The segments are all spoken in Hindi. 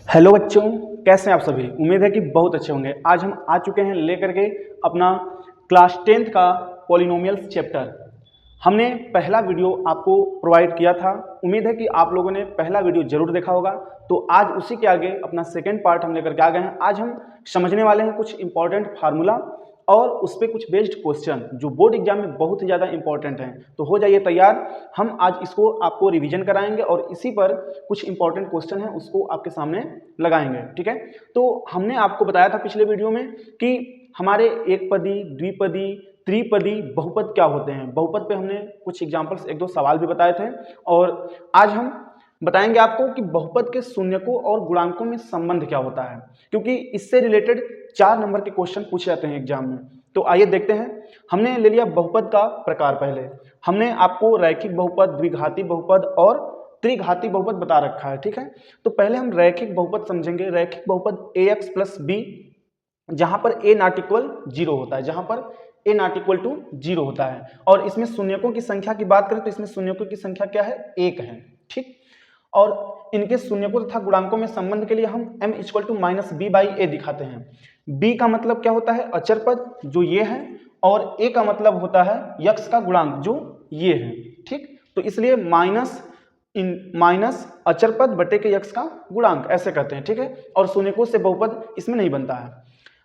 हेलो बच्चों, कैसे हैं आप सभी। उम्मीद है कि बहुत अच्छे होंगे। आज हम आ चुके हैं लेकर के अपना क्लास 10th का पॉलिनोमियल्स चैप्टर। हमने पहला वीडियो आपको प्रोवाइड किया था। उम्मीद है कि आप लोगों ने पहला वीडियो जरूर देखा होगा। तो आज उसी के आगे अपना सेकेंड पार्ट हम लेकर के आ गए हैं। आज हम समझने वाले हैं कुछ इंपॉर्टेंट फार्मूला और उस पर कुछ बेस्ड क्वेश्चन जो बोर्ड एग्जाम में बहुत ही ज़्यादा इंपॉर्टेंट हैं। तो हो जाइए तैयार। हम आज इसको आपको रिवीजन कराएंगे और इसी पर कुछ इंपॉर्टेंट क्वेश्चन हैं उसको आपके सामने लगाएंगे। ठीक है, तो हमने आपको बताया था पिछले वीडियो में कि हमारे एक पदी, द्विपदी, त्रिपदी, बहुपद क्या होते हैं। बहुपद पे हमने कुछ एग्जाम्पल्स, एक दो सवाल भी बताए थे। और आज हम बताएंगे आपको कि बहुपद के शून्यकों और गुणांकों में संबंध क्या होता है, क्योंकि इससे रिलेटेड 4 नंबर के क्वेश्चन पूछे जाते हैं एग्जाम में। तो आइए देखते हैं। हमने ले लिया बहुपद का प्रकार। पहले हमने आपको रैखिक बहुपद, द्विघाती बहुपद और त्रिघाती बहुपद बता रखा है। ठीक है, तो पहले हम रैखिक बहुपद समझेंगे। रैखिक बहुपद ax प्लस बी, जहां पर a नॉट इक्वल 0 होता है, जहां पर a नॉट इक्वल टू 0 होता है। और इसमें शून्यकों की संख्या की बात करें तो इसमें शून्यकों की संख्या क्या है, 1 है। ठीक, और इनके शून्यकों तथा गुणांकों में संबंध के लिए हम m equal to minus B by A दिखाते हैं। b का मतलब क्या होता है, अचर पद जो ये है, और a का मतलब होता है यक्ष का गुणांक जो ये है। ठीक, तो इसलिए माइनस अचर पद बटे के यक्ष का गुणांक ऐसे कहते हैं। ठीक है, और शून्यकों से बहुपद इसमें नहीं बनता है।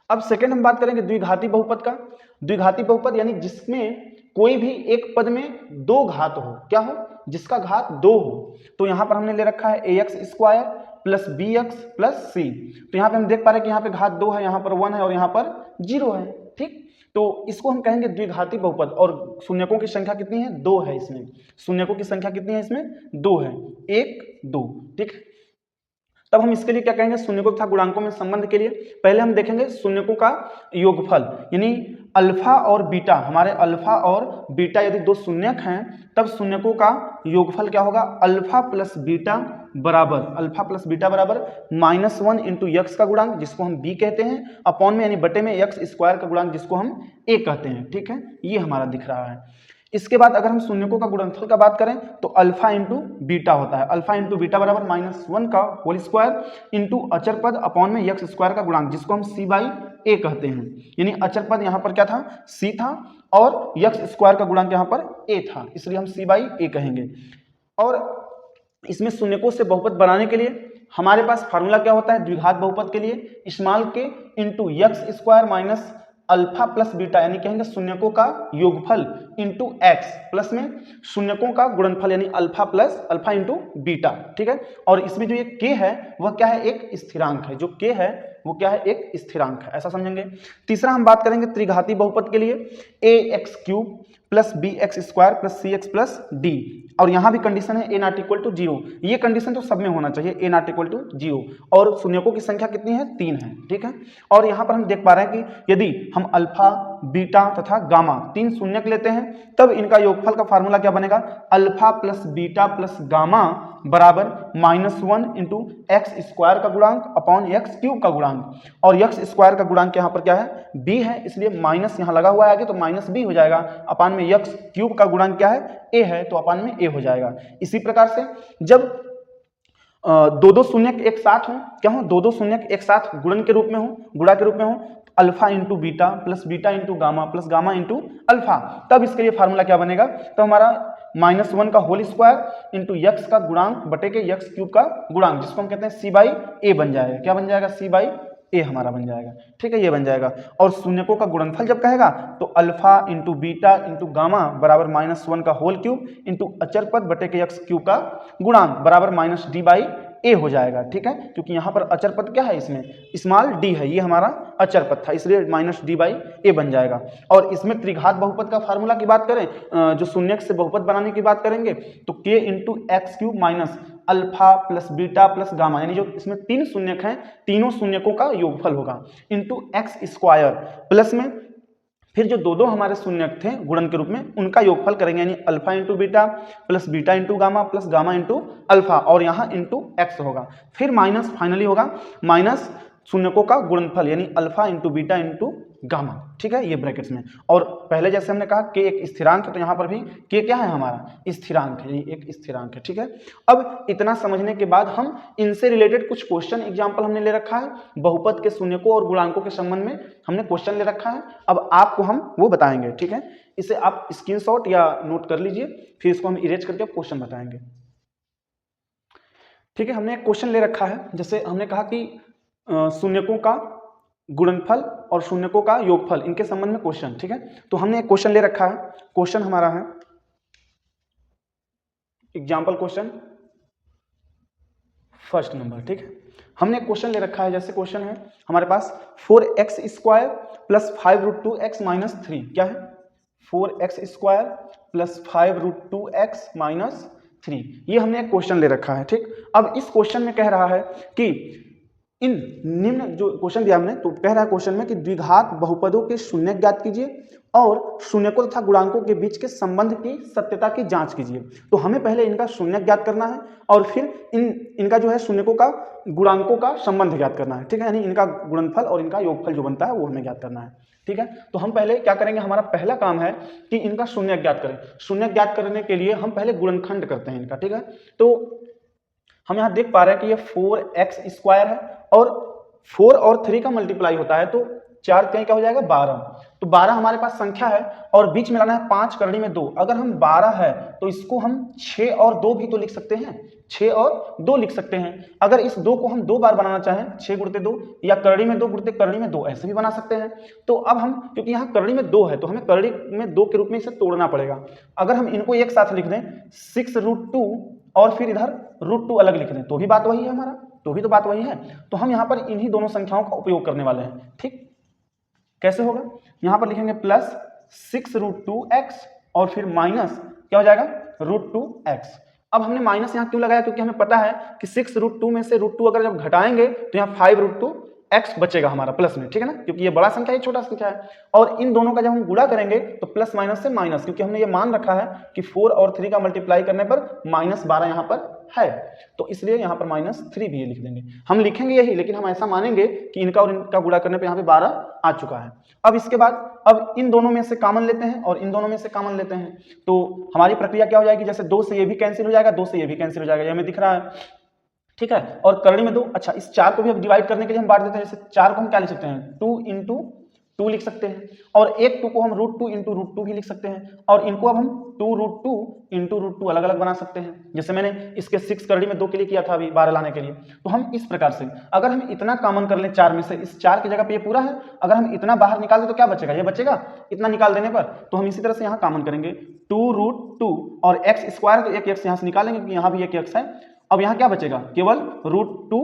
अब सेकेंड हम बात करेंगे द्विघाती बहुपद का। द्विघाती बहुपद यानी जिसमें कोई भी एक पद में दो घात हो, क्या हो, जिसका घात 2 हो। तो यहां पर हमने ले रखा है ax square plus B X plus C. तो यहाँ पे हम देख पा रहे हैं कि यहाँ पे घात 2 है, यहाँ पर 1 है और यहाँ पर 0 है। ठीक, तो इसको हम कहेंगे द्विघाती बहुपद। और शून्यकों की संख्या कितनी है, 2 है इसमें। शून्यकों की संख्या कितनी है इसमें, 2 है, 1 2। ठीक, तब हम इसके लिए क्या कहेंगे, शून्यकों तथा गुणांकों में संबंध के लिए पहले हम देखेंगे शून्यकों का योगफल, यानी अल्फा और बीटा। हमारे अल्फा और बीटा यदि दो शून्यक हैं तब शून्यकों का योगफल क्या होगा, अल्फा प्लस बीटा बराबर -1 इंटू यक्स का गुणांक जिसको हम b कहते हैं, अपॉन में यानी बटे में यक्स स्क्वायर का गुणांक जिसको हम a कहते हैं। ठीक है, ये हमारा दिख रहा है। इसके बाद अगर हम शून्यकों का गुणनफल का बात करें तो अल्फा इंटू बीटा होता है। अल्फा इंटू बीटा बराबर -1 का होल स्क्वायर इंटू अचर पद अपॉन में यक्स स्क्वायर का गुणांक जिसको हम c बाई ए कहते हैं। यानी अचर पद यहाँ पर क्या था, c था, और यक्स स्क्वायर का गुणांक यहाँ पर a था, इसलिए हम c बाई ए कहेंगे। और इसमें शून्यकों से बहुपद बनाने के लिए हमारे पास फार्मूला क्या होता है, द्विघात बहुपद के लिए स्मॉल के into x square minus alpha plus beta, यानी कहेंगे शून्यकों का योगफल इंटू एक्स प्लस में शून्यकों का गुणनफल यानी अल्फा इंटू बीटा। ठीक है, और इसमें जो ये के है वह क्या है, एक स्थिरांक है। जो के है वो क्या है, एक स्थिरांक है, ऐसा समझेंगे। तीसरा हम बात करेंगे त्रिघाती बहुपद के लिए A X cube plus B X square plus C X plus D. और यहां भी कंडीशन है ए नॉट इक्वल टू 0। ये कंडीशन तो सब में होना चाहिए, ए नॉट इक्वल टू 0। और शून्यकों की संख्या कितनी है, 3 है। ठीक है, और यहां पर हम देख पा रहे हैं कि यदि हम अल्फा, बीटा तथा गामा 3 शून्यक लेते हैं तब इनका योगफल का फार्मूला क्या बनेगा, alpha plus beta plus gamma बराबर -1 इंटू एक्स स्क्वायर का गुणांक अपॉन एक्स क्यूब का गुणांक। और एक्स स्क्वायर का गुणांक यहाँ पर क्या है, b है, इसलिए माइनस यहाँ लगा हुआ है आगे तो माइनस b हो जाएगा। अपान में एक्स क्यूब का गुणांक क्या है, a है, तो अपान में a हो जाएगा। इसी प्रकार से जब दो शून्यक एक साथ हो, क्या हो, दो शून्यक एक साथ गुणन के रूप में हो, गुणा के रूप में हो, alpha into beta plus beta into gamma plus gamma into alpha, तब इसके लिए फार्मूला क्या बनेगा, तो हमारा -1 का होल स्क्वायर इंटू यक्स का गुणांक बटे के यक्स क्यूब का गुणांक जिसको हम कहते हैं c बाई ए बन जाएगा। क्या बन जाएगा, c बाई ए हमारा बन जाएगा। ठीक है, ये बन जाएगा। और शून्यकों का गुणनफल जब कहेगा तो alpha into beta into gamma बराबर -1 का होल क्यूब इंटू अचर पद बटे के यक्स क्यूब का गुणांक बराबर -d बाई ए हो जाएगा। ठीक है, क्योंकि यहाँ पर अचर पद क्या है, इसमें स्मॉल d है, ये हमारा अचर पद था, इसलिए -d बाई ए बन जाएगा। और इसमें त्रिघात बहुपद का फार्मूला की बात करें, जो शून्यक से बहुपद बनाने की बात करेंगे तो k into x cube minus alpha plus beta plus gamma, यानी जो इसमें 3 शून्यक हैं, तीनों शून्यकों का योगफल होगा इंटू एक्स स्क्वायर प्लस में फिर जो दो हमारे शून्यक थे गुणन के रूप में उनका योगफल करेंगे, यानी alpha into beta plus beta into gamma plus gamma into alpha, और यहाँ इंटू एक्स होगा। फिर माइनस फाइनली होगा माइनस शून्यकों का गुणनफल यानी alpha into beta into gamma, ठीक है, ये ब्रैकेट्स में। और पहले जैसे हमने कहा के एक स्थिरांक है, तो यहाँ पर भी के क्या है हमारा स्थिरांक है, ये एक स्थिरांक है, ठीक है। अब इतना समझने के बाद हम इनसे रिलेटेड कुछ क्वेश्चन एग्जाम्पल हमने ले रखा है, बहुपद के शून्यकों और गुणांकों के संबंध में हमने क्वेश्चन ले रखा है। अब आपको हम वो बताएंगे, ठीक है, इसे आप स्क्रीनशॉट या नोट कर लीजिए, फिर इसको हम इरेज करके क्वेश्चन बताएंगे, ठीक है। हमने एक क्वेश्चन ले रखा है, जैसे हमने कहा कि शून्यकों का गुणनफल और शून्यकों का योगफल, इनके संबंध में क्वेश्चन, ठीक है। तो हमने एक क्वेश्चन ले रखा है, क्वेश्चन हमारा है एग्जाम्पल क्वेश्चन फर्स्ट नंबर, ठीक है। हमने एक क्वेश्चन ले रखा है, जैसे क्वेश्चन है हमारे पास 4x square plus 5√2x minus 3, क्या है 4x square plus 5√2x minus 3, ये हमने एक क्वेश्चन ले रखा है, ठीक। अब इस क्वेश्चन में कह रहा है कि इन निम्न जो क्वेश्चन दिया हमने, तो कह रहा है क्वेश्चन में कि द्विघात बहुपदों के शून्य ज्ञात कीजिए और शून्यकों तथा गुणांकों के बीच के संबंध की सत्यता की जांच कीजिए। तो हमें पहले इनका शून्य ज्ञात करना है और फिर इनका जो है शून्यकों का गुणांकों का संबंध ज्ञात करना है, ठीक है, यानी इनका गुणनफल और इनका योगफल जो बनता है वो हमें ज्ञात करना है, ठीक है। तो हम पहले क्या करेंगे, हमारा पहला काम है कि इनका शून्य ज्ञात करें। शून्य ज्ञात करने के लिए हम पहले गुणनखंड करते हैं इनका, ठीक है। तो हम यहाँ देख पा रहे हैं कि ये 4x स्क्वायर है और 4 और 3 का मल्टीप्लाई होता है, तो 4 कहीं का हो जाएगा 12, तो 12 हमारे पास संख्या है और बीच में लाना है 5 करड़ी में 2। अगर हम 12 है तो इसको हम 6 और 2 भी तो लिख सकते हैं, 6 और 2 लिख सकते हैं। अगर इस 2 को हम 2 बार बनाना चाहें, 6 गुणते 2 या करड़ी में 2 गुणते करड़ी में 2, ऐसे भी बना सकते हैं। तो अब हम, क्योंकि यहाँ करड़ी में 2 है तो हमें करड़ी में 2 के रूप में इसे तोड़ना पड़ेगा। अगर हम इनको एक साथ लिख दें 6√2 और फिर इधर √2 अलग लिख दें, तो भी बात वही है हमारा, तो भी तो बात वही है। तो हम यहाँ पर इन्हीं दोनों संख्याओं का उपयोग करने वाले हैं, ठीक। कैसे होगा, यहाँ पर लिखेंगे प्लस 6√2x और फिर माइनस क्या हो जाएगा √2x। अब हमने माइनस यहाँ क्यों लगाया, क्योंकि हमें पता है कि 6√2 में से √2 अगर जब घटाएंगे तो यहाँ 5√2x बचेगा हमारा प्लस में, ठीक है ना, क्योंकि ये बड़ा संख्या है, छोटा संख्या है। और इन दोनों का जब हम गुणा करेंगे तो प्लस माइनस से माइनस, क्योंकि हमने ये मान रखा है कि 4 और 3 का मल्टीप्लाई करने पर -12 यहाँ पर है, तो इसलिए यहाँ पर -3 भी ये लिख देंगे। हम लिखेंगे यही, लेकिन हम ऐसा मानेंगे कि इनका और इनका गुणा करने पर यहाँ पे 12 आ चुका है। अब इसके बाद अब इन दोनों में से कॉमन लेते हैं और इन दोनों में से कॉमन लेते हैं, तो हमारी प्रक्रिया क्या हो जाएगी, जैसे 2 से ये भी कैंसिल हो जाएगा, 2 से ये भी कैंसिल हो जाएगा, ये हमें दिख रहा है, ठीक है। और करड़ी में 2, अच्छा इस 4 को भी अब डिवाइड करने के लिए हम बांट देते हैं, जैसे 4 को हम क्या लिख सकते हैं 2 × 2 लिख सकते हैं, और एक 2 को हम √2 × √2 भी लिख सकते हैं, और इनको अब हम 2√2 × √2 अलग अलग बना सकते हैं, जैसे मैंने इसके 6 करड़ी में 2 के लिए किया था अभी 12 लाने के लिए। तो हम इस प्रकार से, अगर हम इतना कॉमन कर लें 4 में से, इस 4 की जगह पे ये पूरा है, अगर हम इतना बाहर निकाल दें तो क्या बचेगा, ये बचेगा इतना निकाल देने पर। तो हम इसी तरह से यहाँ कॉमन करेंगे 2√2 और x स्क्वायर, तो एक x यहाँ से निकालेंगे क्योंकि यहाँ भी एक x है। अब यहाँ क्या बचेगा, केवल √2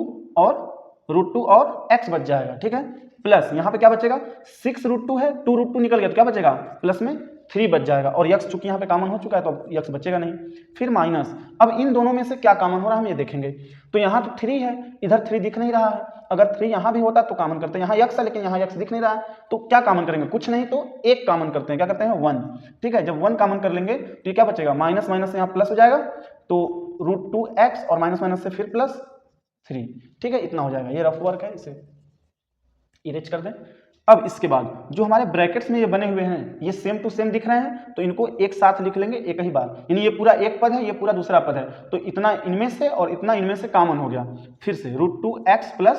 और x बच जाएगा, ठीक है। प्लस यहाँ पे क्या बचेगा, 6√2 है, 2√2 निकल गया तो क्या बचेगा, प्लस में 3 बच जाएगा, और x चूंकि यहाँ पे कॉमन हो चुका है तो अब x बचेगा नहीं। फिर माइनस, अब इन दोनों में से क्या कॉमन हो रहा है हम ये देखेंगे। तो यहाँ तो 3 है, इधर 3 दिख नहीं रहा है, अगर 3 यहाँ भी होता तो कॉमन करते हैं, यहाँ x है लेकिन यहाँ x दिख नहीं रहा है, तो क्या कॉमन करेंगे, कुछ नहीं तो 1 कॉमन करते हैं, क्या करते हैं 1, ठीक है। जब 1 कॉमन कर लेंगे तो ये क्या बचेगा, माइनस माइनस से यहाँ प्लस हो जाएगा, तो √2x और माइनस माइनस से फिर +3, ठीक है, इतना हो जाएगा। ये रफ वर्क है, इसे इरेज कर दें। अब इसके बाद जो हमारे ब्रैकेट्स में ये बने हुए हैं ये सेम टू सेम दिख रहे हैं, तो इनको एक साथ लिख लेंगे एक ही बार, यानी ये पूरा एक पद है, ये पूरा दूसरा पद है, तो इतना इनमें से और इतना इनमें से कॉमन हो गया। फिर से √2x +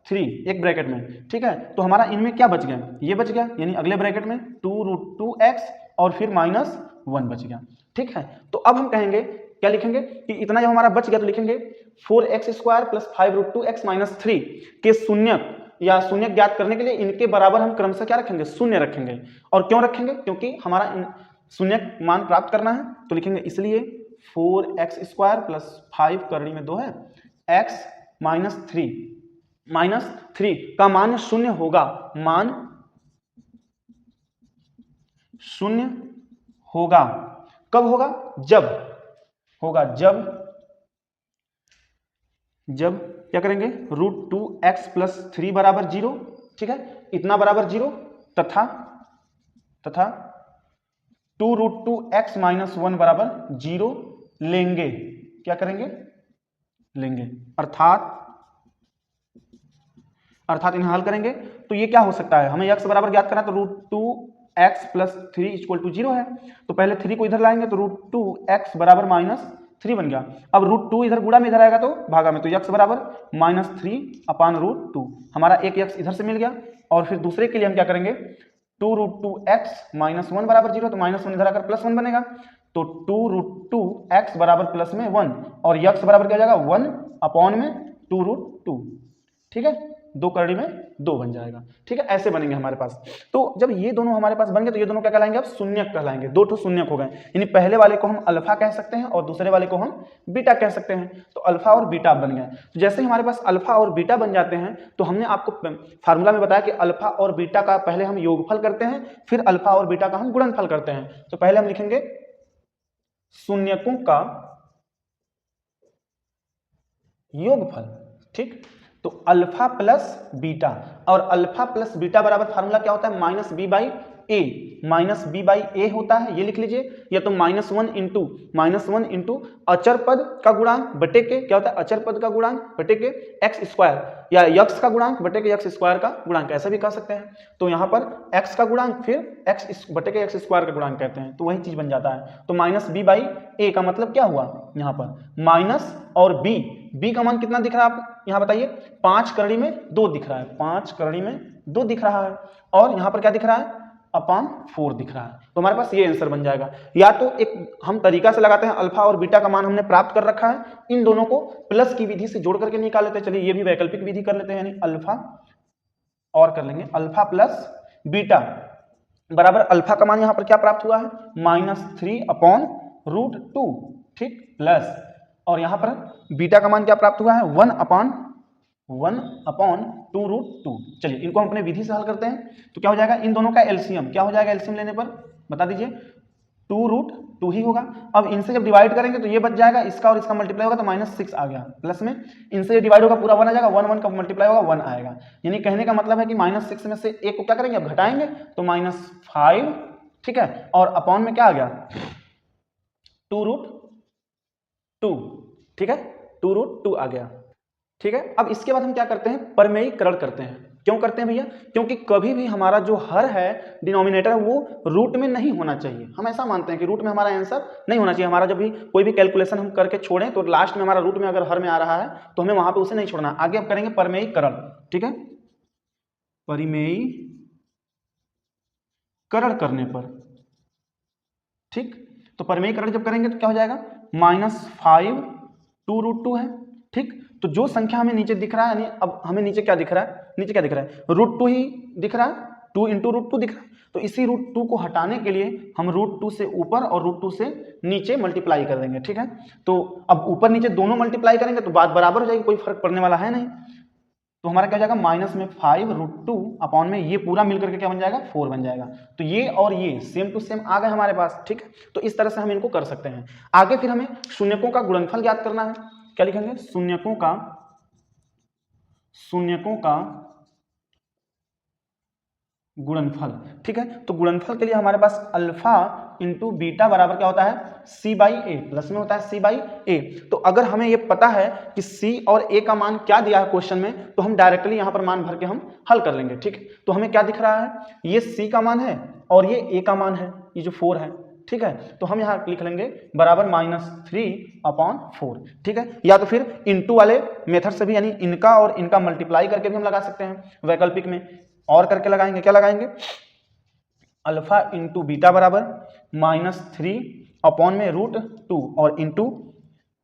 3 एक ब्रैकेट में, ठीक है। तो हमारा इनमें क्या बच गया, ये बच गया, यानी अगले ब्रैकेट में 2√2x और फिर -1 बच गया, ठीक है। तो अब हम कहेंगे क्या लिखेंगे कि इतना जब हमारा बच गया तो लिखेंगे 4x² + 5√2x - 3 के शून्यक या शून्य ज्ञात करने के लिए इनके बराबर हम क्रमशः क्या रखेंगे, शून्य रखेंगे। और क्यों रखेंगे, क्योंकि हमारा शून्य मान प्राप्त करना है, तो लिखेंगे इसलिए 4x² + 5 करड़ी में 2 है x - 3 का मान शून्य होगा, मान शून्य होगा। कब होगा, जब होगा जब क्या करेंगे √2x + 3 = 0, ठीक है, इतना बराबर 0 तथा 2√2x - 1 = 0 लेंगे, क्या करेंगे लेंगे, अर्थात अर्थात इन्हें हल करेंगे तो ये क्या हो सकता है, हमें x बराबर ज्ञात करना है, तो √2x प्लस 3 = 0 है। तो पहले 3 को इधर लाएंगे तो √2x बराबर -3 बन गया। अब √2 इधर गुणा में इधर आएगा तो भागा में, तो x बराबर -3/√2, हमारा एक x इधर से मिल गया। और फिर दूसरे के लिए हम क्या करेंगे, 2√2x -1 बराबर 0, तो -1 इधर आकर +1 बनेगा, तो 2√2x बराबर प्लस में 1 और x बराबर क्या हो जाएगा 1/2√2। ठीक है, 2 करड़ी में 2 बन जाएगा। ठीक है, ऐसे बनेंगे हमारे पास। तो जब ये दोनों हमारे पास बन गए तो ये दोनों क्या कहलाएंगे, अब शून्यक कहलाएंगे। 2 ठो शून्यक हो गए, यानी पहले वाले को हम अल्फा कह सकते हैं और दूसरे वाले को हम बीटा कह सकते हैं। तो अल्फा और बीटा बन गए। तो जैसे ही हमारे पास अल्फा और बीटा बन जाते हैं तो हमने आपको फार्मूला में बताया कि अल्फा और बीटा का पहले हम योगफल करते हैं, फिर अल्फा और बीटा का हम गुणनफल करते हैं। तो पहले हम लिखेंगे शून्यकों का योगफल। ठीक, तो अल्फा प्लस बीटा, और अल्फा प्लस बीटा बराबर फार्मूला क्या होता है, -b/a, -b/a होता है, ये लिख लीजिए। या तो -1 इंटू अचर पद का गुणांक बटे के क्या होता है, अचर पद का गुणांक बटे के x², या x का गुणांक बटे के x² का गुणांक, ऐसा भी कह सकते हैं। तो यहाँ पर x का गुणांक फिर x बटे के x² का गुणांक कहते हैं, तो वही चीज बन जाता है। तो -b/a का मतलब क्या हुआ, यहाँ पर माइनस और b का मान कितना दिख रहा है आप यहाँ बताइए, 5 करड़ी में 2 दिख रहा है, 5 करड़ी में 2 दिख रहा है, और यहाँ पर क्या दिख रहा है, /4 दिख रहा है। तो हमारे पास ये आंसर बन जाएगा। या तो एक हम तरीका से लगाते हैं, अल्फा और बीटा का मान हमने प्राप्त कर रखा है, इन दोनों को प्लस की विधि से जोड़ करके निकाल लेते हैं। चलिए ये भी वैकल्पिक विधि कर लेते हैं, यानी अल्फा और कर लेंगे अल्फा प्लस बीटा बराबर अल्फा का मान यहाँ पर क्या प्राप्त हुआ है, -3/√2। ठीक, प्लस, और यहाँ पर बीटा का मान क्या प्राप्त हुआ है, 1/2√2। चलिए इनको हम अपने विधि से हल करते हैं। तो क्या हो जाएगा, इन दोनों का एलसीएम क्या हो जाएगा, एलसीएम लेने पर बता दीजिए, 2√2 ही होगा। अब इनसे जब डिवाइड करेंगे तो ये बच जाएगा, इसका और इसका मल्टीप्लाई होगा तो -6 आ गया, प्लस में इनसे डिवाइड होगा पूरा 1 आ जाएगा, 1 का मल्टीप्लाई होगा 1 आएगा। यानी कहने का मतलब है कि -6 में से एक को क्या करेंगे, अब घटाएंगे तो -5। ठीक है, और अपॉन में क्या आ गया, 2√2। ठीक है, 2√2 आ गया। ठीक है, अब इसके बाद हम क्या करते हैं, परमेयीकरण करते हैं। क्यों करते हैं भैया, क्योंकि कभी भी हमारा जो हर है डिनोमिनेटर वो रूट में नहीं होना चाहिए। हम ऐसा मानते हैं कि रूट में हमारा आंसर नहीं होना चाहिए। हमारा जब भी कोई भी कैलकुलेशन हम करके छोड़ें तो लास्ट में हमारा रूट में अगर हर में आ रहा है तो हमें वहां पे उसे नहीं छोड़ना। आगे अब करेंगे परमेयीकरण। ठीक है, परिमेयीकरण करने पर, ठीक, तो परमेयीकरण जब करेंगे तो क्या हो जाएगा, -5 2√2 है। ठीक, तो जो संख्या हमें नीचे दिख रहा है, यानी अब हमें नीचे क्या दिख रहा है, नीचे क्या दिख रहा है, √2 ही दिख रहा है, 2 × √2 दिख रहा है। तो इसी √2 को हटाने के लिए हम √2 से ऊपर और √2 से नीचे मल्टीप्लाई कर देंगे। ठीक है, तो अब ऊपर नीचे दोनों मल्टीप्लाई करेंगे तो बात बराबर हो जाएगी, कोई फर्क पड़ने वाला है नहीं। तो हमारा क्या हो जाएगा, माइनस में 5√2 अपॉन में ये पूरा मिलकर के क्या बन जाएगा, 4 बन जाएगा। तो ये और ये सेम टू सेम आ गए हमारे पास। ठीक है, तो इस तरह से हम इनको कर सकते हैं। आगे फिर हमें शून्यकों का गुणनफल ज्ञात करना है। क्या लिखेंगे, शून्यकों का गुणनफल। ठीक है, तो गुणनफल के लिए हमारे पास अल्फा इंटू बीटा बराबर क्या होता है, c/a, प्लस में होता है c/a। तो अगर हमें ये पता है कि c और a का मान क्या दिया है क्वेश्चन में, तो हम डायरेक्टली यहाँ पर मान भर के हम हल कर लेंगे। ठीक है, तो हमें क्या दिख रहा है, ये c का मान है और ये a का मान है, ये जो 4 है। ठीक है, तो हम यहाँ लिख लेंगे बराबर -3/4। ठीक है, या तो फिर इनटू वाले मेथड से भी, यानी इनका और इनका मल्टीप्लाई करके भी हम लगा सकते हैं वैकल्पिक में। और करके लगाएंगे, क्या लगाएंगे, अल्फा इंटू बीटा बराबर -3 में √2 और इंटू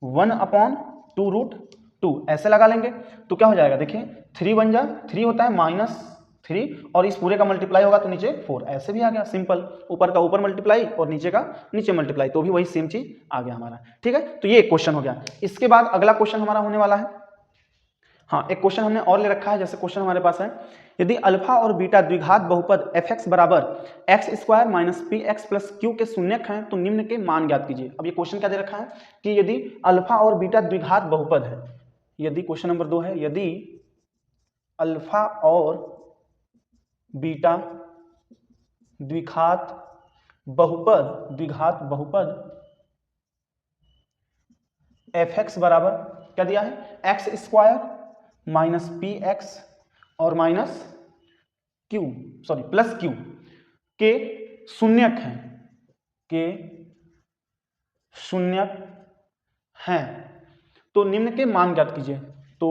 1/2√2 ऐसे लगा लेंगे। तो क्या हो जाएगा, देखिए 3 बन जा, 3 होता है -3 और इस पूरे का मल्टीप्लाई होगा तो नीचे 4, ऐसे भी आ गया सिंपल। ऊपर का ऊपर मल्टीप्लाई और नीचे का नीचे मल्टीप्लाई, तो भी वही सेम चीज आ गया हमारा। ठीक है, तो ये एक क्वेश्चन हो गया। इसके बाद अगला क्वेश्चन हमारा होने वाला है, हाँ एक क्वेश्चन हमने और ले रखा है। जैसे क्वेश्चन हमारे पास है, यदि अल्फा और बीटा द्विघात बहुपद fx बराबर x² - px + q के शून्यक हैं तो निम्न के मान ज्ञात कीजिए। अब ये क्वेश्चन क्या दे रखा है कि यदि अल्फा और बीटा द्विघात बहुपद है, यदि क्वेश्चन नंबर 2 है, यदि अल्फा और बीटा द्विघात बहुपद fx बराबर क्या दिया है, x² - px और minus Q, sorry plus Q के शून्यक हैं, के शून्यक हैं, तो निम्न के मान ज्ञात कीजिए। तो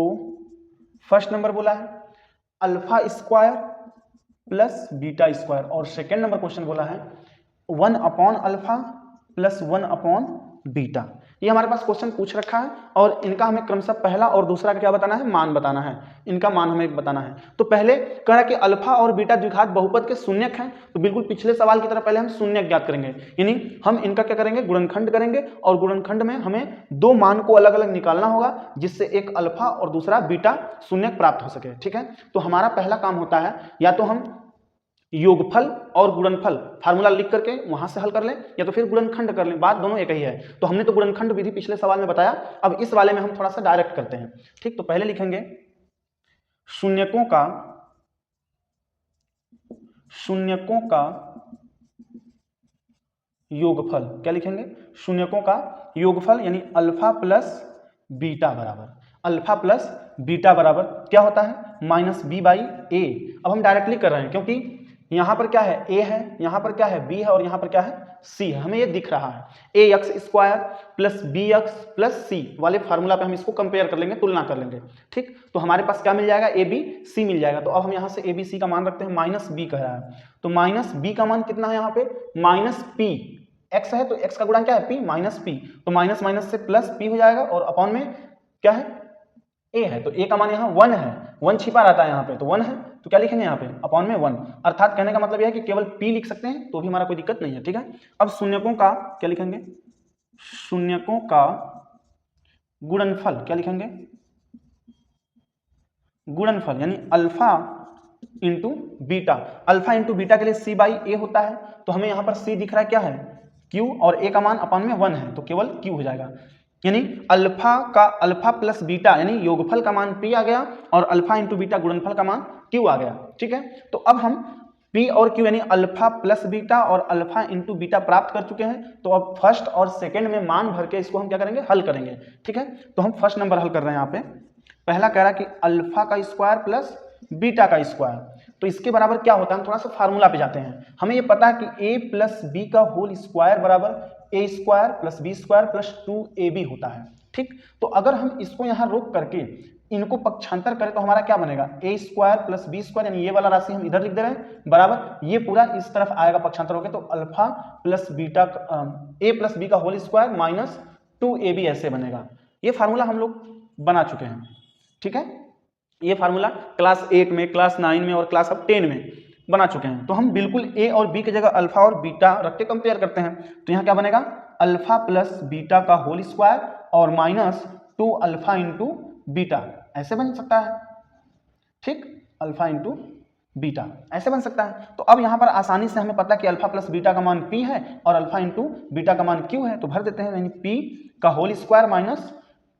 फर्स्ट नंबर बोला है alpha square plus beta square, और सेकेंड नंबर क्वेश्चन बोला है 1 upon alpha plus 1 upon beta. ये हमारे पास क्वेश्चन पूछ रखा है और इनका हमें क्रमशः पहला और दूसरा का क्या बताना है, मान बताना है, इनका मान हमें बताना है। तो पहले कह रहा है कि अल्फा और बीटा द्विघात बहुपद के शून्यक हैं, तो बिल्कुल पिछले सवाल की तरह पहले हम शून्यक ज्ञात करेंगे, यानी हम इनका क्या करेंगे, गुणनखंड करेंगे, और गुणनखंड में हमें दो मान को अलग अलग निकालना होगा जिससे एक अल्फा और दूसरा बीटा शून्यक प्राप्त हो सके। ठीक है, तो हमारा पहला काम होता है या तो हम योगफल और गुणनफल फार्मूला लिख करके वहां से हल कर लें, या तो फिर गुणनखंड कर लें, बात दोनों एक ही है। तो हमने तो गुणनखंड विधि पिछले सवाल में बताया, अब इस वाले में हम थोड़ा सा डायरेक्ट करते हैं। ठीक, तो पहले लिखेंगे शून्यकों का योगफल। क्या लिखेंगे, शून्यकों का योगफल, यानी अल्फा प्लस बीटा बराबर, अल्फा प्लस बीटा बराबर क्या होता है, माइनस बी बाई ए। अब हम डायरेक्टली कर रहे हैं क्योंकि यहां पर क्या है, ए है, यहां पर क्या है, बी है, और यहां पर क्या है, सी है। हमें ये दिख रहा है A X square plus B X plus C वाले फार्मूला पे हम इसको कंपेयर कर लेंगे, तुलना कर लेंगे। ठीक, तो हमारे पास क्या मिल जाएगा, ए बी सी मिल जाएगा। तो अब हम यहां से ए बी सी का मान रखते हैं, माइनस बी कह रहा है, तो माइनस बी का मान कितना है, यहाँ पे माइनस पी, एक्स है तो एक्स का गुणा क्या है, पी माइनस पी, तो माइनस माइनस से प्लस पी हो जाएगा, और अपॉन में क्या है, ए है, तो ए का मान यहाँ 1 है, 1 छिपा रहता है यहाँ पे, तो 1 है, तो क्या लिखेंगे यहाँ पे, अपॉन में 1, अर्थात कहने का मतलब यह है कि केवल p लिख सकते हैं तो भी हमारा कोई दिक्कत नहीं है। ठीक है, अब शून्यकों का क्या लिखेंगे, शून्यकों का गुणनफल, क्या लिखेंगे, गुणनफल, यानी alpha into beta. Alpha into beta के लिए c बाई ए होता है, तो हमें यहाँ पर c दिख रहा है क्या है, q, और a का मान अपॉन में 1 है, तो केवल q हो जाएगा, यानी अल्फा का अल्फा प्लस बीटा यानी योगफल का मान p आ गया, और अल्फा इंटू बीटा गुणनफल का मान q आ गया। ठीक है, तो अब हम p और q यानी अल्फा प्लस बीटा और अल्फा इंटू बीटा प्राप्त कर चुके हैं, तो अब फर्स्ट और सेकंड में मान भर के इसको हम क्या करेंगे, हल करेंगे। ठीक है, तो हम फर्स्ट नंबर हल कर रहे हैं। यहाँ पे पहला कह रहा है कि अल्फा का स्क्वायर प्लस बीटा का स्क्वायर, तो इसके बराबर क्या होता है, हम थोड़ा सा फार्मूला पे जाते हैं। हमें ये पता है कि a प्लस बी का होल स्क्वायर बराबर A square plus B square plus 2ab होता है। ठीक, तो अगर हम इसको यहाँ रोक करके इनको पक्षांतर करें तो हमारा क्या बनेगा, ए स्क्वायर प्लस बी स्क्वायर, यानी ये वाला राशि हम इधर लिख दे रहे हैं बराबर, ये पूरा इस तरफ आएगा पक्षांतर होकर, तो alpha plus beta A plus B का होल स्क्वायर माइनस 2ab ऐसे बनेगा। ये फार्मूला हम लोग बना चुके हैं। ठीक है, ये फार्मूला क्लास 8 में, क्लास 9 में और क्लास अब 10 में बना चुके हैं। तो हम बिल्कुल ए और बी की जगह अल्फा और बीटा रख के कंपेयर करते हैं, तो यहाँ क्या बनेगा, अल्फा प्लस बीटा का होल स्क्वायर और माइनस 2 अल्फा इंटू बीटा, ऐसे बन सकता है। ठीक, अल्फा इंटू बीटा ऐसे बन सकता है। तो अब यहाँ पर आसानी से हमें पता है कि अल्फा प्लस बीटा का मान p है और अल्फा इंटू बीटा का मान q है, तो भर देते हैं, यानी p का होल स्क्वायर माइनस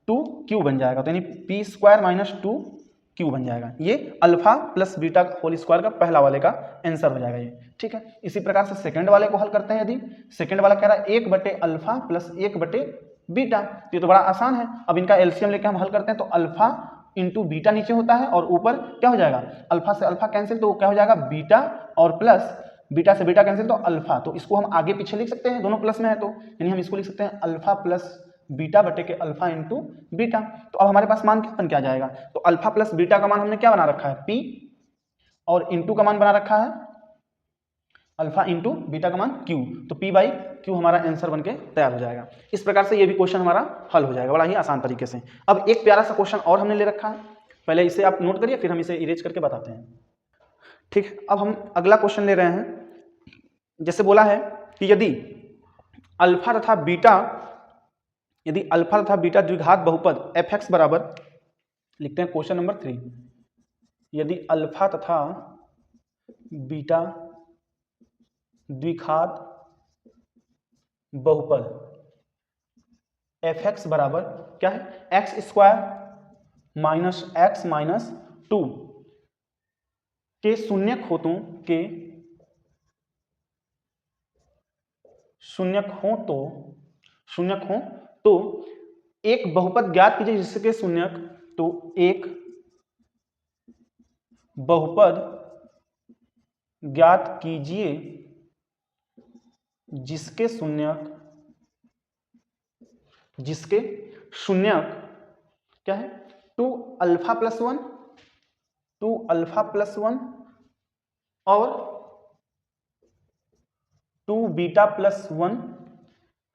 2q बन जाएगा, तो यानी p स्क्वायर माइनस 2q बन जाएगा। ये alpha plus beta whole square का पहला वाले का आंसर हो जाएगा ये। ठीक है, इसी प्रकार से सेकंड वाले को हल करते हैं। यदि सेकंड वाला कह रहा है 1 बटे अल्फा प्लस 1 बटे बीटा, ये तो बड़ा आसान है। अब इनका एलसीएम लेके हम हल करते हैं, तो अल्फा इंटू बीटा नीचे होता है और ऊपर क्या हो जाएगा, अल्फा से अल्फा कैंसिल, तो क्या हो जाएगा, बीटा और प्लस बीटा से बीटा कैंसिल, तो अल्फा, तो इसको हम आगे पीछे लिख सकते हैं, दोनों प्लस में है, तो यानी हम इसको लिख सकते हैं अल्फा प्लस बीटा बटे के अल्फा इंटू बीटा। तो अब हमारे पास मान क्या बन के आ जाएगा, तो अल्फा प्लस बीटा का मान हमने क्या बना रखा है, p, और इंटू का मान बना रखा है अल्फा इंटू बीटा का मान q, तो p बाई q हमारा आंसर बनके तैयार हो जाएगा। इस प्रकार से ये भी क्वेश्चन हमारा हल हो जाएगा बड़ा ही आसान तरीके से। अब एक प्यारा सा क्वेश्चन और हमने ले रखा है, पहले इसे आप नोट करिए, फिर हम इसे इरेज करके बताते हैं। ठीक, अब हम अगला क्वेश्चन ले रहे हैं। जैसे बोला है कि यदि अल्फा तथा द्विघात बहुपद fx बराबर, लिखते हैं क्वेश्चन नंबर 3, यदि अल्फा तथा बीटा द्विघात बहुपद fx बराबर क्या है, x square minus x minus 2 के शून्यक हो तो एक बहुपद ज्ञात कीजिए जिसके शून्यक, तो एक बहुपद ज्ञात कीजिए जिसके शून्यक क्या है, 2 अल्फा प्लस 1 और 2 बीटा प्लस 1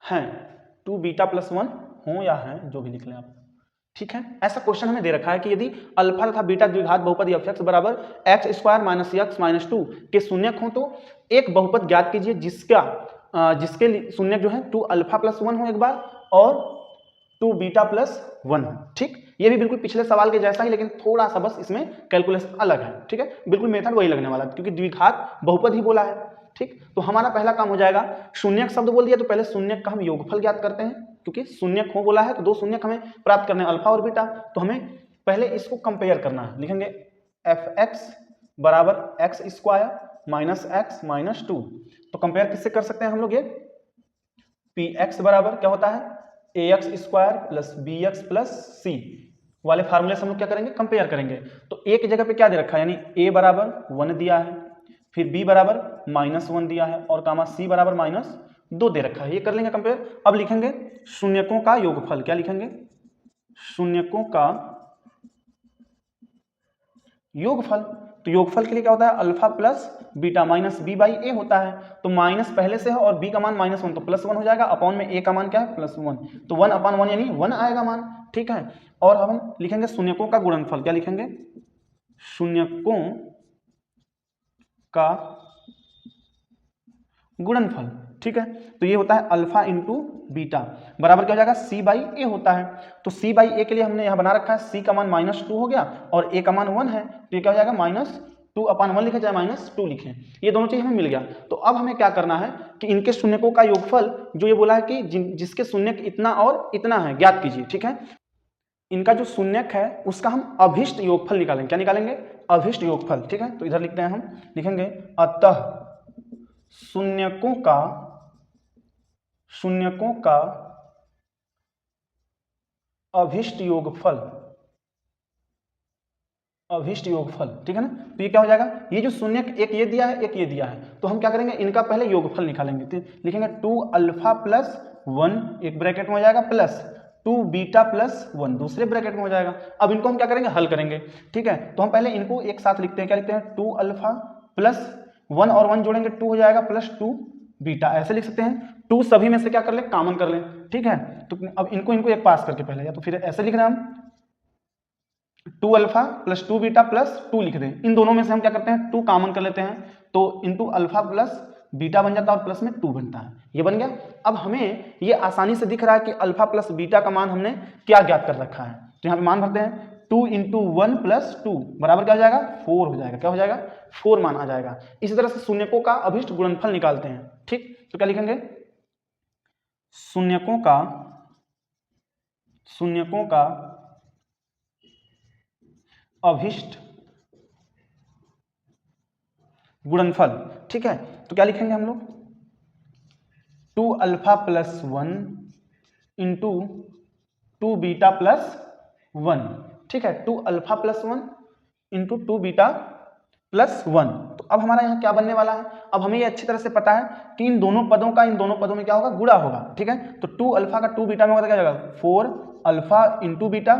हैं, 2 बीटा प्लस 1 हो या हैं, जो भी लिख लें आप, ठीक है। ऐसा क्वेश्चन हमें दे रखा है कि यदि अल्फा तथा बीटा द्विघात बहुपद f(x) बराबर x² - x - 2 के शून्यक हो तो एक बहुपद ज्ञात कीजिए जिसके शून्यक जो है 2 अल्फा प्लस 1 हो एक बार और 2 बीटा प्लस 1 हो, ठीक। ये भी बिल्कुल पिछले सवाल के जैसा ही, लेकिन थोड़ा सा बस इसमें कैलकुलेशन अलग है, ठीक है। बिल्कुल मेथड वही लगने वाला है क्योंकि द्विघात बहुपद ही बोला है, ठीक। तो हमारा पहला काम हो जाएगा, शून्यक शब्द बोल दिया तो पहले शून्यक का हम योगफल ज्ञात करते हैं, क्योंकि शून्यक हो बोला है तो 2 शून्यक हमें प्राप्त करने हैं, अल्फा और बीटा। तो हमें पहले इसको कंपेयर करना है, लिखेंगे f(x) बराबर x² माइनस x माइनस 2। तो कंपेयर किससे कर सकते हैं हम लोग, ये px बराबर क्या होता है ax² plus bx plus c वाले फार्मूले से हम लोग क्या करेंगे, कंपेयर करेंगे। तो a की जगह पे क्या दे रखा है, यानी a बराबर 1 दिया है, फिर b बराबर -1 दिया है और कामा c बराबर -2 दे रखा है, ये कर लेंगे कंपेयर। अब लिखेंगे शून्यकों का योगफल, क्या लिखेंगे, शून्यकों का योगफल। तो योगफल के लिए क्या होता है, alpha plus beta minus b by a होता है। तो माइनस पहले से है और b का मान -1 तो +1 हो जाएगा, अपॉन में a का मान क्या है +1, तो 1/1 यानी 1 आएगा मान, ठीक है। और अब हम लिखेंगे शून्यकों का गुणनफल, क्या लिखेंगे, शून्यकों का गुणनफल, ठीक है। तो ये होता है अल्फा इंटू बीटा बराबर क्या हो जाएगा, c बाई a होता है। तो c बाई a के लिए हमने यहाँ बना रखा है, c का मान -2 हो गया और a का मान 1 है, तो ये क्या हो जाएगा -2/1 लिखे चाहे -2 लिखें, ये दोनों चीज हमें मिल गया। तो अब हमें क्या करना है कि इनके शून्यकों का योगफल, जो ये बोला है कि जिसके शून्यक इतना और इतना है ज्ञात कीजिए, ठीक है। इनका जो शून्यक है उसका हम अभिष्ट योगफल निकालेंगे, क्या निकालेंगे, अभिष्ट योगफल, ठीक है। तो इधर लिखते हैं हम, लिखेंगे अतः शून्यकों का अभिष्ट योगफल, ठीक है ना। तो ये क्या हो जाएगा, ये जो शून्यक एक ये दिया है एक ये दिया है, तो हम क्या करेंगे, इनका पहले योगफल निकालेंगे। तो लिखेंगे 2 अल्फा प्लस 1 एक ब्रैकेट में हो जाएगा प्लस 2 बीटा प्लस 1 दूसरे ब्रैकेट में हो जाएगा। अब इनको हम क्या करेंगे, हल करेंगे, ठीक है। तो हम पहले इनको एक साथ लिखते हैं, क्या लिखते हैं, 2 अल्फा प्लस 1 और 1 जोड़ेंगे 2 हो जाएगा प्लस 2 बीटा, ऐसे लिख सकते हैं। 2 सभी में से क्या कर ले, कॉमन कर ले, ठीक है। तो अब इनको एक पास करके पहले, या तो फिर ऐसे लिख रहे हैं हम 2 अल्फा प्लस 2 बीटा प्लस 2 लिख दें, इन दोनों में से हम क्या करते हैं 2 कॉमन कर लेते हैं, तो इंटू अल्फा प्लस बीटा बन जाता है और प्लस में 2 बनता है, ये बन गया। अब हमें ये आसानी से दिख रहा है कि अल्फा प्लस बीटा का मान हमने क्या ज्ञात कर रखा है, तो यहाँ पे मान भरते हैं 2 × 1 + 2 बराबर क्या हो जाएगा, 4 हो जाएगा, क्या हो जाएगा 4 मान आ जाएगा। इसी तरह से शून्यकों का अभिष्ट गुणनफल निकालते हैं, ठीक। तो क्या लिखेंगे, शून्यकों का अभिष्ट गुणनफल, ठीक है। तो क्या लिखेंगे हम लोग, 2 alpha plus 1 into 2 beta plus 1, ठीक है। 2 alpha plus 1 into 2 beta plus 1। तो अब हमारा यहाँ क्या बनने वाला है, अब हमें ये अच्छी तरह से पता है कि इन दोनों पदों में क्या होगा, गुणा होगा, ठीक है। तो 2 अल्फा का 2 बीटा में होगा, क्या जाएगा 4 अल्फा इंटू बीटा,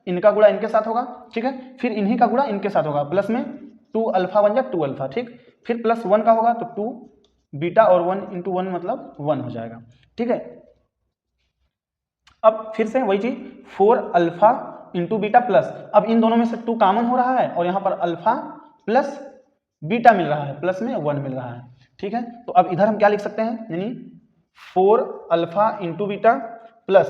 इनका गुणा इनके साथ होगा, ठीक है। फिर इन्हीं का गुणा इनके साथ होगा, प्लस में 2 अल्फा बन जाए 2 अल्फा, ठीक। फिर प्लस 1 का होगा तो 2 बीटा और 1 × 1 मतलब 1 हो जाएगा, ठीक है। अब फिर से वही चीज 4 अल्फा इंटू बीटा प्लस, अब इन दोनों में से 2 कॉमन हो रहा है और यहाँ पर अल्फा प्लस बीटा मिल रहा है, प्लस में 1 मिल रहा है, ठीक है। तो अब इधर हम क्या लिख सकते हैं, यानी 4 alpha into beta plus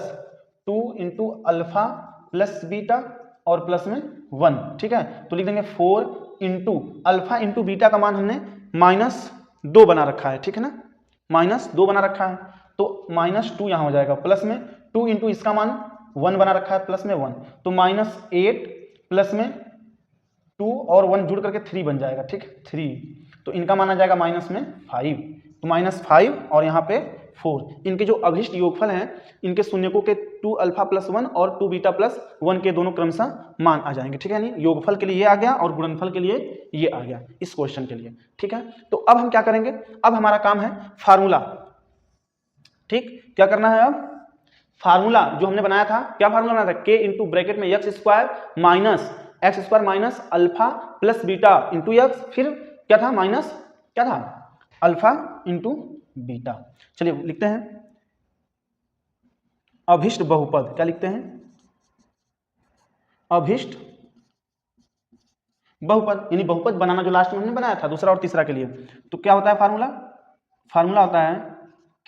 2 × alpha plus beta और प्लस में 1, ठीक है। तो लिख देंगे 4 इंटू अल्फा इंटू बीटा का मान हमने -2 बना रखा है, ठीक है ना, -2 बना रखा है, तो -2 यहाँ हो जाएगा, प्लस में 2 इंटू इसका मान 1 बना रखा है, प्लस में 1, तो -8 प्लस में 2 और 1 जुड़ करके 3 बन जाएगा, ठीक, 3। तो इनका मान आ जाएगा -5, तो -5 और यहाँ पे 4। इनके जो अभिष्ट योगफल हैं, इनके शून्यकों के 2 अल्फा प्लस 1 और 2 बीटा प्लस 1 के दोनों क्रमशः मान आ जाएंगे, ठीक है। नहीं, योगफल के लिए ये आ गया और गुणनफल के लिए ये आ गया इस क्वेश्चन के लिए, ठीक है। तो अब हम क्या करेंगे, अब हमारा काम है फार्मूला, ठीक। क्या करना है अब, फार्मूला जो हमने बनाया था, क्या फार्मूला बनाया था, k इंटू ब्रैकेट में x square minus alpha plus beta into x, फिर क्या था माइनस, क्या था अल्फा इंटू बीटा। चलिए लिखते हैं अभिष्ट बहुपद, क्या लिखते हैं, अभिष्ट बहुपद, यानी बहुपद बनाना जो लास्ट में हमने बनाया था दूसरा और तीसरा के लिए। तो क्या होता है फार्मूला, फार्मूला होता है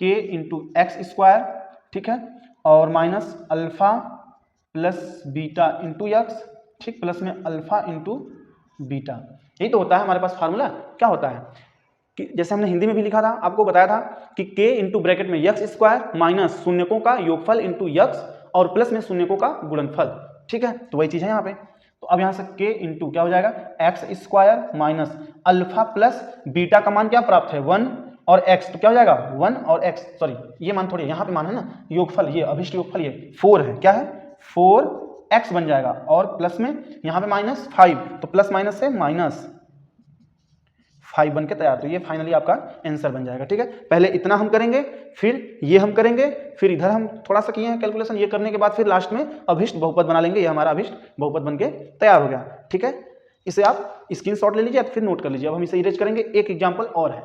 k इंटू एक्स स्क्वायर, ठीक है, और minus alpha plus beta into x, ठीक, प्लस में अल्फा इंटू बीटा। यही तो होता है हमारे पास फार्मूला। क्या होता है कि जैसे हमने हिंदी में भी लिखा था, आपको बताया था कि k इंटू ब्रैकेट में एक्स स्क्वायर माइनस शून्यकों का योगफल इंटू एक्स और प्लस में शून्यकों का गुणनफल, ठीक है। तो वही चीज है यहाँ पे। तो अब यहाँ से k इंटू क्या हो जाएगा x square minus alpha plus beta का मान क्या प्राप्त है 1 और x, तो क्या हो जाएगा 1 और x, सॉरी ये मान थोड़ी, यहाँ पे मान है ना योगफल, ये अभिष्ट योगफल ये 4 है, क्या है 4x बन जाएगा और प्लस में यहाँ पे माइनस 5, तो प्लस माइनस से माइनस 5 बन के तैयार। तो ये फाइनली आपका आंसर बन जाएगा, ठीक है। पहले इतना हम करेंगे, फिर ये हम करेंगे, फिर इधर हम थोड़ा सा किए हैं कैलकुलेशन, ये करने के बाद फिर लास्ट में अभिष्ट बहुपद बना लेंगे। ये हमारा अभिष्ट बहुपद बन के तैयार हो गया, ठीक है। इसे आप स्क्रीनशॉट ले लीजिए फिर नोट कर लीजिए। अब हम इसे इरेज करेंगे, एक एग्जाम्पल और है।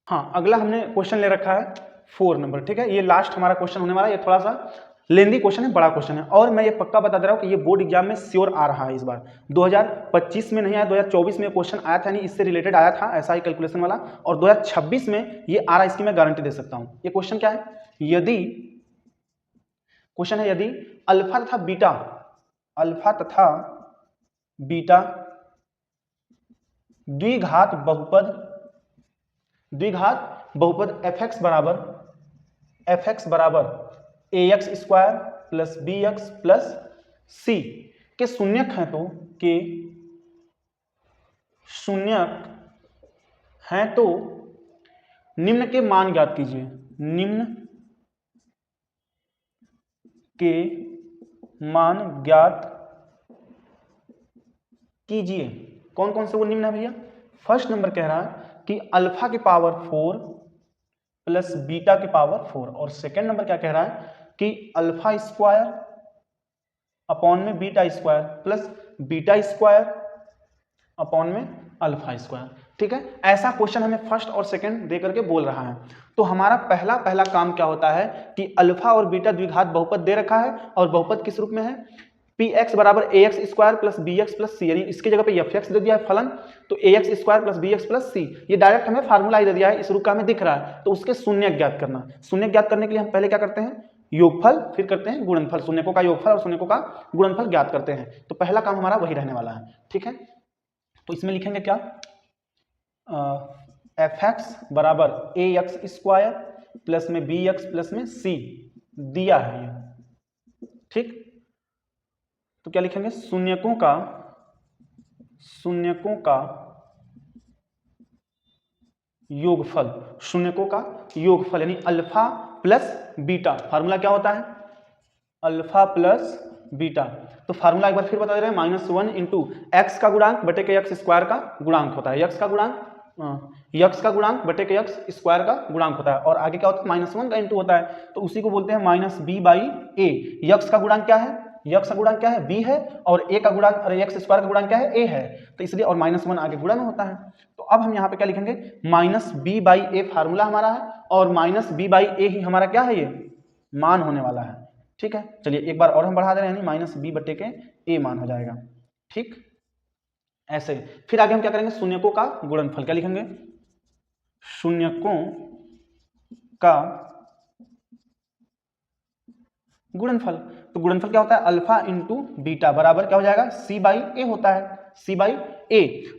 हाँ, अगला हमने क्वेश्चन ले रखा है 4 नंबर, ठीक है। ये लास्ट हमारा क्वेश्चन होने वाला है, ये थोड़ा सा लेंदी क्वेश्चन है, बड़ा क्वेश्चन है, और मैं ये पक्का बता दे रहा हूँ कि ये बोर्ड एग्जाम में श्योर आ रहा है इस बार। 2025 में नहीं आया, 2024 में क्वेश्चन आया था, नहीं इससे रिलेटेड आया था ऐसा ही कैलकुलेशन वाला, और 2026 में ये आ रहा है, इसकी मैं गारंटी दे सकता हूँ। ये क्वेश्चन क्या है, यदि क्वेश्चन है यदि अल्फा तथा बीटा द्विघात बहुपद fx बराबर ax square plus bx plus c के शून्यक हैं, तो के शून्यक हैं तो निम्न के मान ज्ञात कीजिए। निम्न के मान ज्ञात कीजिए। कौन कौन से वो निम्न है भैया, फर्स्ट नंबर कह रहा है कि अल्फा की पावर 4 प्लस बीटा की पावर 4, और सेकेंड नंबर क्या कह रहा है कि अल्फा स्क्वायर अपॉन में beta square plus beta square upon में अल्फा स्क्वायर, ठीक है। ऐसा क्वेश्चन हमें फर्स्ट और सेकंड दे करके बोल रहा है। तो हमारा पहला काम क्या होता है कि अल्फा और बीटा द्विघात बहुपद दे रखा है, और बहुपद किस रूप में है, पी एक्स बराबर A X square plus B X plus C, यानी इसकी जगह पे एफ एक्स दे दिया है फलन, तो A X square plus B X plus C, ये डायरेक्ट हमें फार्मूला ही दे दिया है, इस रूप का हमें दिख रहा है। तो उसके शून्य ज्ञात करना, शून्य ज्ञात करने के लिए हम पहले क्या करते हैं, योगफल, फिर करते हैं गुणनफल, शून्यकों का योगफल और शून्यकों का गुणनफल ज्ञात करते हैं। तो पहला काम हमारा वही रहने वाला है, ठीक है। तो इसमें लिखेंगे क्या, एफ एक्स बराबर ए एक्स स्क्वायर प्लस में बी एक्स प्लस में सी दिया है ये, ठीक। तो क्या लिखेंगे, शून्यकों का योगफल, शून्यकों का योगफल यानी अल्फा प्लस बीटा। फार्मूला क्या होता है, अल्फा प्लस बीटा। तो फार्मूला एक बार फिर बता दे रहे हैं, -1 इंटू एक्स का गुणांक बटे के एक्स स्क्वायर का गुणांक होता है, यक्स का गुणांक बटे के एक्स स्क्वायर का गुणांक होता है, और आगे क्या होता है -1 का इंटू होता है, तो उसी को बोलते हैं -b/a। यक्स का गुणांक क्या है, यक्स का गुणांक क्या है b है, और a का गुणांक, अरे एक्स स्क्वायर का गुणांक क्या है a है, तो इसलिए और -1 आगे गुणा में होता है। तो अब हम यहाँ पे क्या लिखेंगे, -b/a फार्मूला हमारा है, और -b/a ही हमारा क्या है, ये मान होने वाला है, ठीक है। चलिए एक बार और हम बढ़ा दे रहे हैं, -b बटे के a मान हो जाएगा, ठीक। ऐसे फिर आगे हम क्या करेंगे, शून्यकों का गुणनफल, क्या लिखेंगे, शून्यकों का गुणनफल। तो गुणनफल क्या होता है, अल्फा इंटू बीटा बराबर क्या हो जाएगा, c/a होता है, c/a।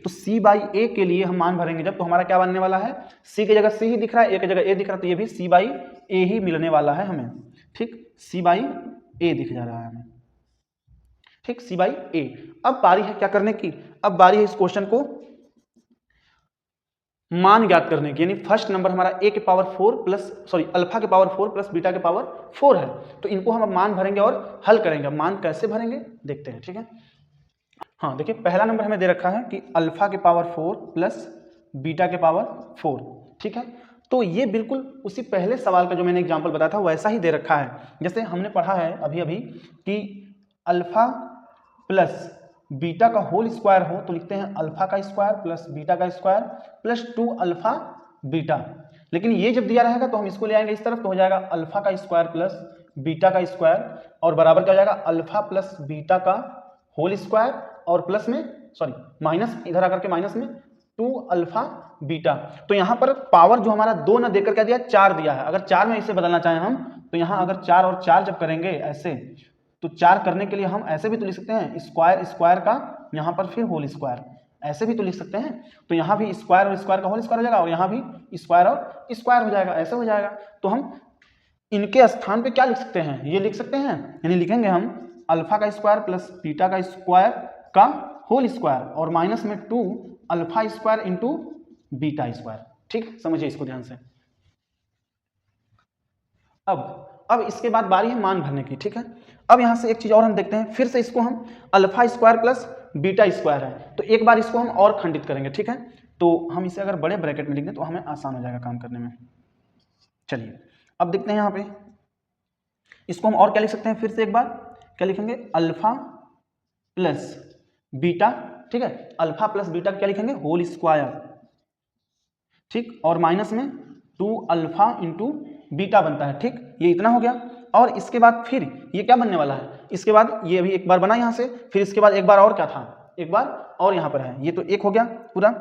तो c/a के लिए हम मान भरेंगे जब, तो हमारा क्या बनने वाला है, c की जगह c ही दिख रहा है, a की जगह a दिख रहा है, तो ये भी c/a ही मिलने वाला है हमें, ठीक, c/a दिख जा रहा है हमें, ठीक, c/a। अब बारी है क्या करने की, अब बारी है इस क्वेश्चन को मान ज्ञात करने की, यानी फर्स्ट नंबर हमारा a के पावर 4 प्लस अल्फा के पावर 4 प्लस बीटा के पावर 4 है। तो इनको हम अब मान भरेंगे और हल करेंगे। मान कैसे भरेंगे देखते हैं, ठीक है। हाँ देखिए, पहला नंबर हमें दे रखा है कि अल्फा के पावर 4 प्लस बीटा के पावर 4, ठीक है। तो ये बिल्कुल उसी पहले सवाल का जो मैंने एग्जांपल बताया था वैसा ही दे रखा है। जैसे हमने पढ़ा है अभी अभी कि अल्फा प्लस बीटा का होल स्क्वायर हो तो लिखते हैं अल्फा का स्क्वायर प्लस बीटा का स्क्वायर प्लस 2 अल्फा बीटा। लेकिन ये जब दिया रहेगा तो हम इसको ले आएंगे इस तरफ, तो हो जाएगा अल्फा का स्क्वायर प्लस बीटा का स्क्वायर और बराबर क्या हो जाएगा अल्फा प्लस बीटा का होल स्क्वायर और प्लस में माइनस इधर आकर के माइनस में 2 अल्फा बीटा। तो यहाँ पर पावर जो हमारा 2 ना देकर क्या दिया, 4 दिया है। अगर 4 में इसे बदलना चाहें हम तो यहाँ अगर 4 और 4 जब करेंगे ऐसे, तो 4 करने के लिए हम ऐसे भी तो लिख सकते हैं स्क्वायर स्क्वायर का यहाँ पर फिर होल स्क्वायर, ऐसे भी तो लिख सकते हैं। तो यहाँ भी स्क्वायर और स्क्वायर का होल स्क्वायर हो जाएगा और यहाँ भी स्क्वायर और स्क्वायर हो जाएगा, ऐसे हो जाएगा। तो हम इनके स्थान पे क्या लिख सकते हैं, ये लिख सकते हैं, यानी लिखेंगे हम अल्फा का स्क्वायर प्लस बीटा का स्क्वायर का होल स्क्वायर और माइनस में 2 alpha square into beta square. ठीक, समझिए इसको ध्यान से। अब इसके बाद बारी है मान भरने की, ठीक है। अब यहां से एक चीज और हम देखते हैं, फिर से इसको हम alpha square plus beta square है तो एक बार इसको हम और खंडित करेंगे, ठीक है। तो हम इसे अगर बड़े ब्रैकेट में लिख दें तो हमें आसान हो जाएगा काम करने में। चलिए अब देखते हैं यहाँ पे इसको हम और क्या लिख सकते हैं, फिर से एक बार क्या लिखेंगे, अल्फा प्लस बीटा, ठीक है। अल्फा प्लस बीटा क्या लिखेंगे, होल स्क्वायर, ठीक, और माइनस में 2 अल्फा इंटू बीटा बनता है, ठीक। ये इतना हो गया। और इसके बाद फिर ये क्या बनने वाला है, इसके बाद ये अभी एक बार बना यहाँ से, फिर इसके बाद एक बार और क्या था, एक बार और यहाँ पर है, ये तो एक हो गया पूरा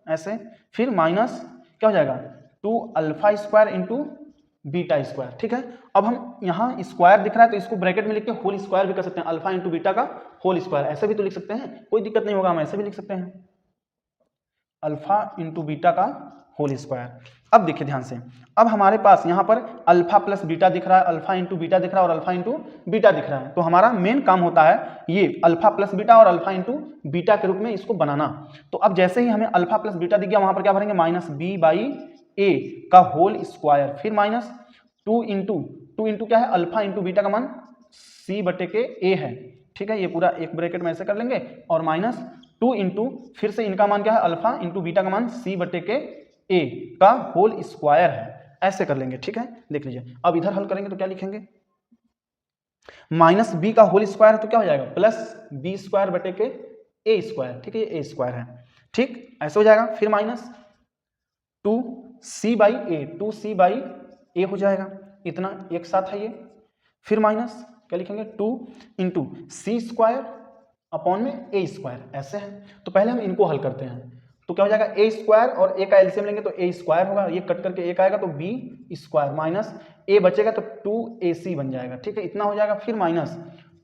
ऐसे, फिर माइनस क्या हो जाएगा 2 alpha square into beta square, ठीक है। अब हम यहाँ स्क्वायर दिख रहा है तो इसको ब्रैकेट में लिख के होल स्क्वायर भी कर सकते हैं, अल्फा इंटू बीटा का होल स्क्वायर, ऐसे भी तो लिख सकते हैं, कोई दिक्कत नहीं होगा, हम ऐसे भी लिख सकते हैं अल्फा इंटू बीटा का होल स्क्वायर। अब देखिए ध्यान से, अब हमारे पास यहाँ पर अल्फा प्लस बीटा दिख रहा है, अल्फा इंटू बीटा दिख रहा है और अल्फा इंटू बीटा दिख रहा है। तो हमारा मेन काम होता है ये अल्फा प्लस बीटा और अल्फा इंटू बीटा के रूप में इसको बनाना। तो अब जैसे ही हमें अल्फा प्लस बीटा दिख गया, वहां पर क्या भरेंगे, माइनस बी बाई ए का होल स्क्वायर, फिर माइनस 2 इंटू क्या है, अल्फा इंटू बीटा का मान सी बटे के ए है, ठीक है। ये पूरा एक ब्रैकेट में ऐसे कर लेंगे और माइनस 2 इंटू फिर से इनका मान क्या है, अल्फा इंटू बीटा का मान सी बटे के ए का होल स्क्वायर है, ऐसे कर लेंगे, ठीक है। देख लीजिए अब इधर हल करेंगे तो क्या लिखेंगे, माइनस बी का होल स्क्वायर है तो क्या हो जाएगा, प्लस बी स्क्वायर बटे के ए स्क्वायर, ठीक है, ये ए स्क्वायर है, ठीक, ऐसे हो जाएगा। फिर minus 2c by A, 2c by A हो जाएगा, इतना एक साथ है ये। फिर माइनस क्या लिखेंगे, 2 इंटू सी स्क्वायर अपॉन में ए स्क्वायर, ऐसे है। तो पहले हम इनको हल करते हैं, तो क्या हो जाएगा, ए स्क्वायर और ए का एलसीएम लेंगे तो ए स्क्वायर होगा, ये कट करके एक आएगा तो बी स्क्वायर, माइनस ए बचेगा तो 2ac बन जाएगा, ठीक है, इतना हो जाएगा। फिर माइनस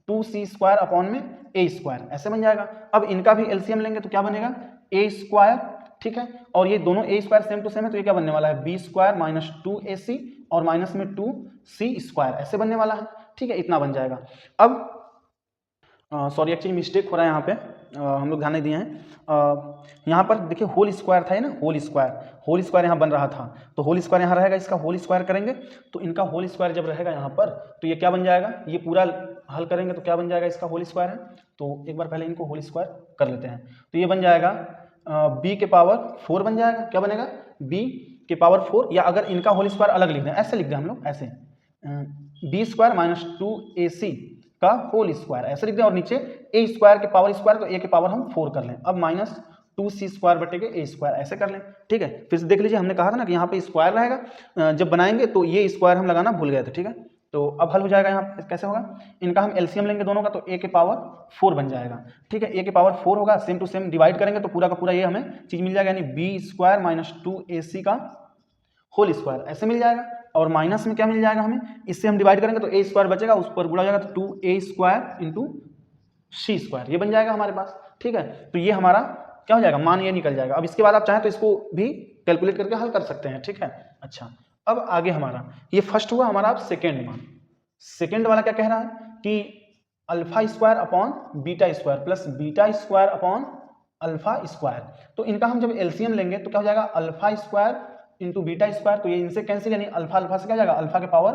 2c स्क्वायर अपॉन में ए स्क्वायर, ऐसे बन जाएगा। अब इनका भी एलसीएम लेंगे तो क्या बनेगा, ए स्क्वायर, ठीक है, और ये दोनों ए स्क्वायर सेम टू सेम है तो ये क्या बनने वाला है, बी स्क्वायर माइनस 2ac और माइनस में 2c स्क्वायर, ऐसे बनने वाला है, ठीक है, इतना बन जाएगा। अब सॉरी एक्चुअली मिस्टेक हो रहा है यहाँ पे, हम लोग ध्यान नहीं दिए हैं। यहाँ पर देखिए होल स्क्वायर था ना, होल स्क्वायर यहाँ बन रहा था, तो होल स्क्वायर यहाँ रहेगा, इसका होल स्क्वायर करेंगे तो इनका होल स्क्वायर जब रहेगा यहाँ पर तो ये क्या बन जाएगा, ये पूरा हल करेंगे तो क्या बन जाएगा, इसका होल स्क्वायर है। तो एक बार पहले इनको होल स्क्वायर कर लेते हैं, तो ये बन जाएगा b के पावर 4 बन जाएगा, क्या बनेगा, b के पावर 4, या अगर इनका होल स्क्वायर अलग लिख दें, ऐसे लिख दें हम लोग, ऐसे बी स्क्वायर माइनस 2ac का होल स्क्वायर, ऐसे लिख दें, और नीचे ए स्क्वायर के पावर स्क्वायर तो ए के पावर हम 4 कर लें, अब माइनस 2c स्क्वायर बटे के ए स्क्वायर, ऐसे कर लें, ठीक है। फिर से देख लीजिए, हमने कहा था ना कि यहाँ पे स्क्वायर रहेगा, जब बनाएंगे तो ये स्क्वायर हम लगाना भूल गए थे, ठीक है। तो अब हल हो जाएगा, यहाँ पे कैसे होगा, इनका हम एलसीएम लेंगे दोनों का तो ए के पावर 4 बन जाएगा, ठीक है, ए के पावर 4 होगा, सेम टू सेम डिवाइड करेंगे तो पूरा का पूरा ये हमें चीज मिल जाएगा, यानी बी स्क्वायर माइनस 2ac का होल स्क्वायर, ऐसे मिल जाएगा। और माइनस में क्या मिल जाएगा हमें, इससे हम डिवाइड करेंगे तो ए स्क्वायर बचेगा, उस पर गुणा हो जाएगा तो 2a square into C square, ये बन जाएगा हमारे पास, ठीक है। तो ये हमारा क्या हो जाएगा, मान ये निकल जाएगा। अब इसके बाद आप चाहें तो इसको भी कैलकुलेट करके हल कर सकते हैं, ठीक है। अच्छा, अब आगे हमारा ये फर्स्ट हुआ हमारा, अब सेकेंड मान। सेकेंड वाला क्या कह रहा है कि alpha square upon beta square plus beta square upon alpha square. तो इनका हम जब एलसीएम लेंगे तो क्या हो जाएगा, alpha square into beta square, तो ये इनसे कैंसिल, यानी अल्फा अल्फा से क्या हो जाएगा, अल्फा के पावर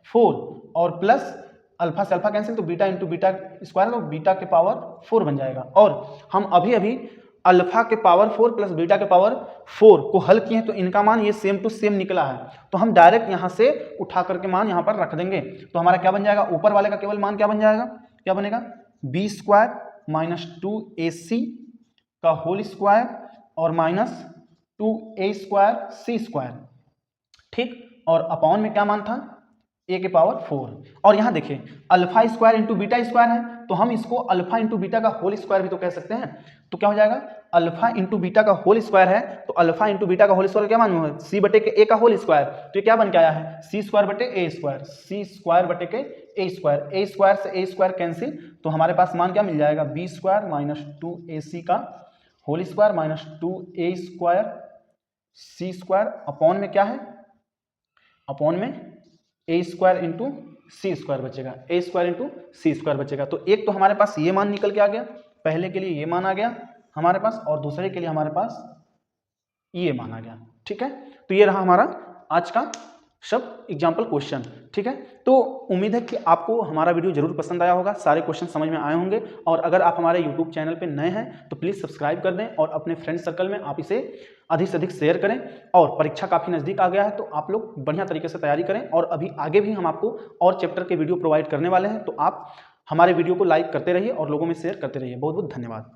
4 और प्लस अल्फा से अल्फा कैंसिल, तो बीटा इंटू बीटा स्क्वायर, तो बीटा के पावर 4 बन जाएगा। और हम अभी अभी अल्फा के पावर 4 प्लस बीटा के पावर 4 को हल किए हैं, तो इनका मान ये सेम टू सेम निकला है, तो हम डायरेक्ट यहाँ से उठा करके मान यहाँ पर रख देंगे। तो हमारा क्या बन जाएगा, ऊपर वाले का केवल मान क्या बन जाएगा, क्या बनेगा, बी स्क्वायर माइनस 2ac का होल स्क्वायर और minus 2a square C square, ठीक। और अपॉन में क्या मान था, a के पावर 4। और यहाँ देखिए alpha square into beta square है, तो हम इसको अल्फा इंटू बीटा का होल स्क्वायर भी तो कह सकते हैं। तो क्या हो जाएगा, अल्फा इंटू बीटा का होल स्क्वायर है, तो अल्फा इंटू बीटा का होल स्क्वायर क्या मालूम है, सी बटे के ए का होल स्क्वायर। तो ये क्या बन के आया है, सी स्क्वायर बटे ए स्क्वायर, सी स्क्वायर बटे के ए स्क्वायर, ए स्क्वायर से ए स्क्वायर कैंसिल, तो हमारे पास मान क्या मिल जाएगा, बी स्क्वायर माइनस 2ac का whole square minus 2a square C square, upon में क्या है, अपॉन में A square into C square बचेगा, A square into C square बचेगा। तो एक तो हमारे पास ये मान निकल के आ गया, पहले के लिए ये मान आ गया हमारे पास, और दूसरे के लिए हमारे पास ये मान आ गया, ठीक है। तो ये रहा हमारा आज का सब एग्जाम्पल क्वेश्चन, ठीक है। तो उम्मीद है कि आपको हमारा वीडियो जरूर पसंद आया होगा, सारे क्वेश्चन समझ में आए होंगे। और अगर आप हमारे यूट्यूब चैनल पे नए हैं तो प्लीज़ सब्सक्राइब कर दें और अपने फ्रेंड सर्कल में आप इसे अधिक से अधिक शेयर करें। और परीक्षा काफ़ी नज़दीक आ गया है, तो आप लोग बढ़िया तरीके से तैयारी करें, और अभी आगे भी हम आपको और चैप्टर के वीडियो प्रोवाइड करने वाले हैं, तो आप हमारे वीडियो को लाइक करते रहिए और लोगों में शेयर करते रहिए। बहुत बहुत धन्यवाद।